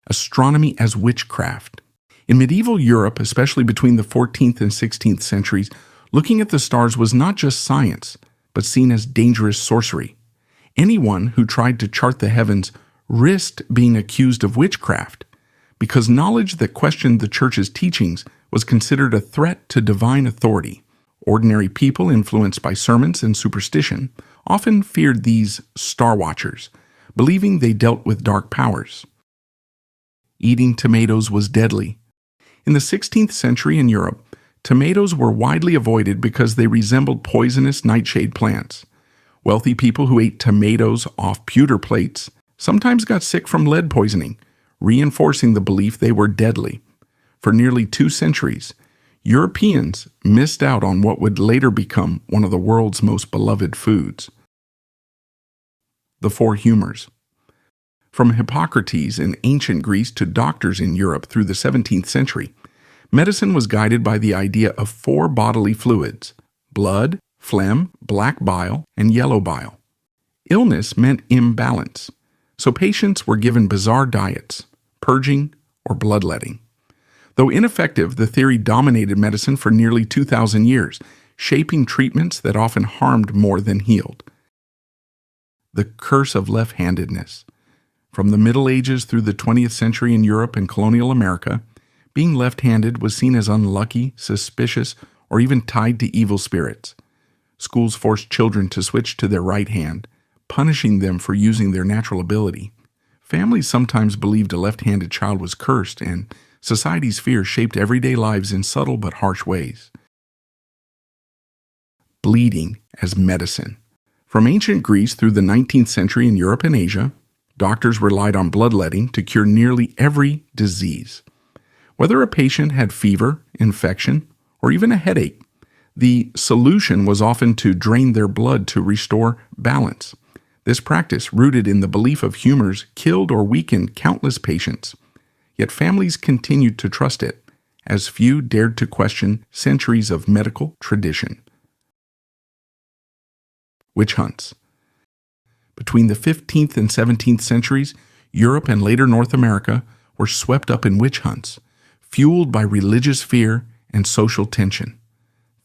Astronomy as witchcraft. In medieval Europe, especially between the 14th and 16th centuries, looking at the stars was not just science, but seen as dangerous sorcery. Anyone who tried to chart the heavens risked being accused of witchcraft, because knowledge that questioned the Church's teachings was considered a threat to divine authority. Ordinary people, influenced by sermons and superstition, often feared these star watchers, believing they dealt with dark powers. Eating tomatoes was deadly. In the 16th century in Europe, tomatoes were widely avoided because they resembled poisonous nightshade plants. Wealthy people who ate tomatoes off pewter plates sometimes got sick from lead poisoning, reinforcing the belief they were deadly. For nearly 2 centuries, Europeans missed out on what would later become one of the world's most beloved foods. The Four Humors. From Hippocrates in ancient Greece to doctors in Europe through the 17th century, medicine was guided by the idea of 4 bodily fluids: blood, phlegm, black bile, and yellow bile. Illness meant imbalance, so patients were given bizarre diets, purging, or bloodletting. Though ineffective, the theory dominated medicine for nearly 2,000 years, shaping treatments that often harmed more than healed. The curse of left-handedness. From the Middle Ages through the 20th century in Europe and colonial America, being left-handed was seen as unlucky, suspicious, or even tied to evil spirits. Schools forced children to switch to their right hand, punishing them for using their natural ability. Families sometimes believed a left-handed child was cursed, and society's fear shaped everyday lives in subtle but harsh ways. Bleeding as medicine. From ancient Greece through the 19th century in Europe and Asia, doctors relied on bloodletting to cure nearly every disease. Whether a patient had fever, infection, or even a headache, the solution was often to drain their blood to restore balance. This practice, rooted in the belief of humors, killed or weakened countless patients. Yet families continued to trust it, as few dared to question centuries of medical tradition. Witch hunts. Between the 15th and 17th centuries, Europe and later North America were swept up in witch hunts, fueled by religious fear and social tension.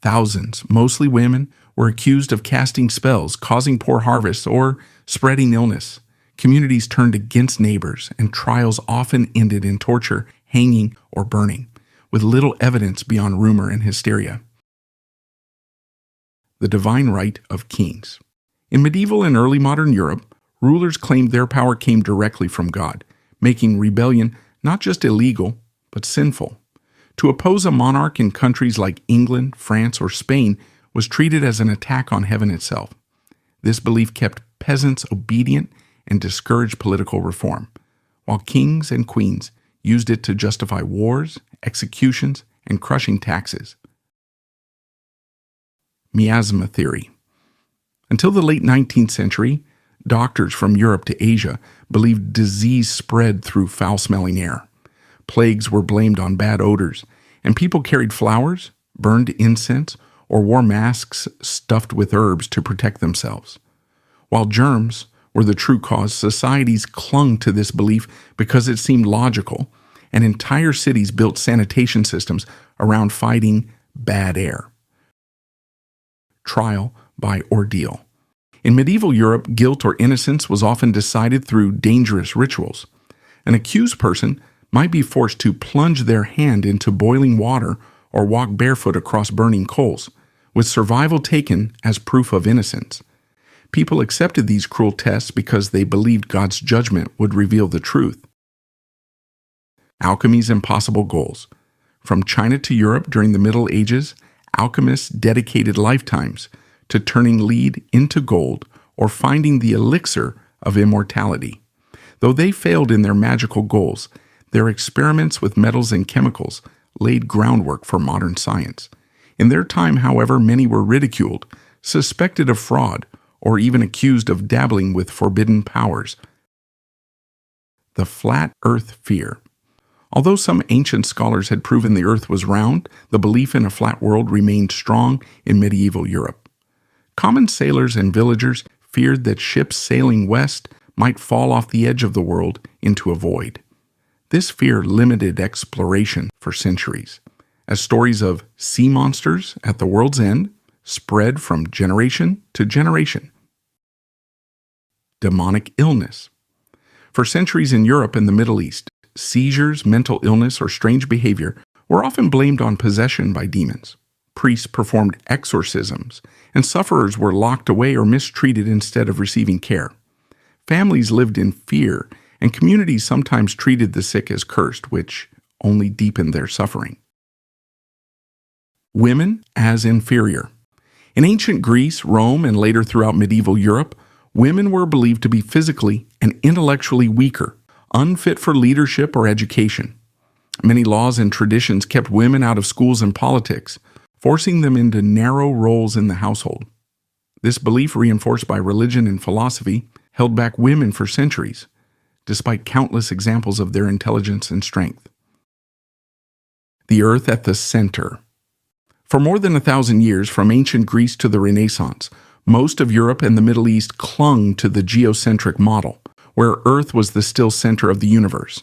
Thousands, mostly women, were accused of casting spells, causing poor harvests, or spreading illness. Communities turned against neighbors, and trials often ended in torture, hanging, or burning, with little evidence beyond rumor and hysteria. The divine right of kings. In medieval and early modern Europe, rulers claimed their power came directly from God, making rebellion not just illegal, but sinful. To oppose a monarch in countries like England, France, or Spain was treated as an attack on heaven itself. This belief kept peasants obedient and discouraged political reform, while kings and queens used it to justify wars, executions, and crushing taxes. Miasma theory. Until the late 19th century, doctors from Europe to Asia believed disease spread through foul-smelling air. Plagues were blamed on bad odors, and people carried flowers, burned incense, or wore masks stuffed with herbs to protect themselves. While germs were the true cause, societies clung to this belief because it seemed logical, and entire cities built sanitation systems around fighting bad air. Trial by ordeal. In medieval Europe, guilt or innocence was often decided through dangerous rituals. An accused person might be forced to plunge their hand into boiling water or walk barefoot across burning coals, with survival taken as proof of innocence. People accepted these cruel tests because they believed God's judgment would reveal the truth. Alchemy's impossible goals. From China to Europe during the Middle Ages, alchemists dedicated lifetimes to turning lead into gold or finding the elixir of immortality. Though they failed in their magical goals, their experiments with metals and chemicals laid groundwork for modern science. In their time, however, many were ridiculed, suspected of fraud, or even accused of dabbling with forbidden powers. The flat earth fear. Although some ancient scholars had proven the earth was round, the belief in a flat world remained strong in medieval Europe. Common sailors and villagers feared that ships sailing west might fall off the edge of the world into a void. This fear limited exploration for centuries, as stories of sea monsters at the world's end spread from generation to generation. Demonic illness. For centuries in Europe and the Middle East, seizures, mental illness, or strange behavior were often blamed on possession by demons. Priests performed exorcisms, and sufferers were locked away or mistreated instead of receiving care. Families lived in fear, and communities sometimes treated the sick as cursed, which only deepened their suffering. Women as inferior. In ancient Greece, Rome, and later throughout medieval Europe, women were believed to be physically and intellectually weaker, unfit for leadership or education. Many laws and traditions kept women out of schools and politics, forcing them into narrow roles in the household. This belief, reinforced by religion and philosophy, held back women for centuries, despite countless examples of their intelligence and strength. The earth at the center. For more than 1,000 years, from ancient Greece to the Renaissance, most of Europe and the Middle East clung to the geocentric model, where Earth was the still center of the universe.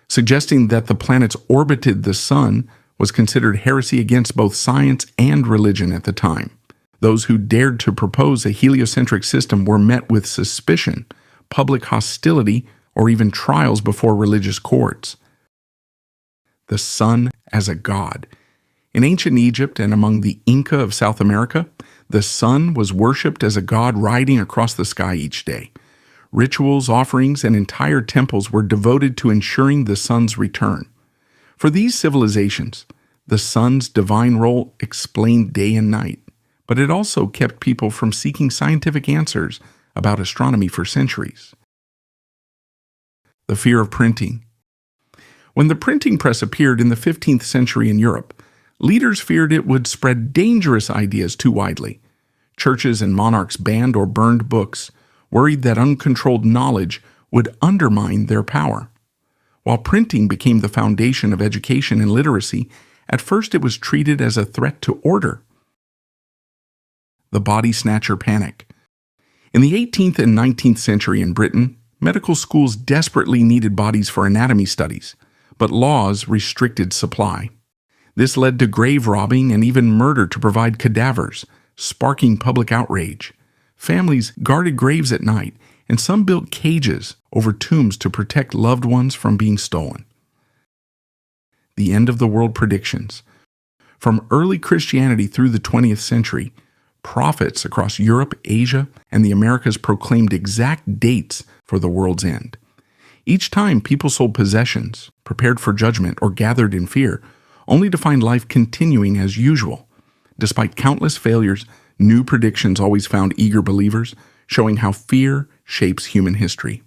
Suggesting that the planets orbited the sun was considered heresy against both science and religion at the time. Those who dared to propose a heliocentric system were met with suspicion, public hostility, or even trials before religious courts. The sun as a god. In ancient Egypt and among the Inca of South America, the sun was worshipped as a god riding across the sky each day. Rituals, offerings, and entire temples were devoted to ensuring the sun's return. For these civilizations, the sun's divine role explained day and night, but it also kept people from seeking scientific answers about astronomy for centuries. The fear of printing. When the printing press appeared in the 15th century in Europe, leaders feared it would spread dangerous ideas too widely. Churches and monarchs banned or burned books, worried that uncontrolled knowledge would undermine their power. While printing became the foundation of education and literacy, at first it was treated as a threat to order. The body snatcher panic. In the 18th and 19th century in Britain, medical schools desperately needed bodies for anatomy studies, but laws restricted supply. This led to grave robbing and even murder to provide cadavers, sparking public outrage. Families guarded graves at night, and some built cages over tombs to protect loved ones from being stolen. The end of the world predictions. From early Christianity through the 20th century, prophets across Europe, Asia, and the Americas proclaimed exact dates for the world's end. Each time, people sold possessions, prepared for judgment, or gathered in fear, only to find life continuing as usual. Despite countless failures, new predictions always found eager believers, showing how fear shapes human history.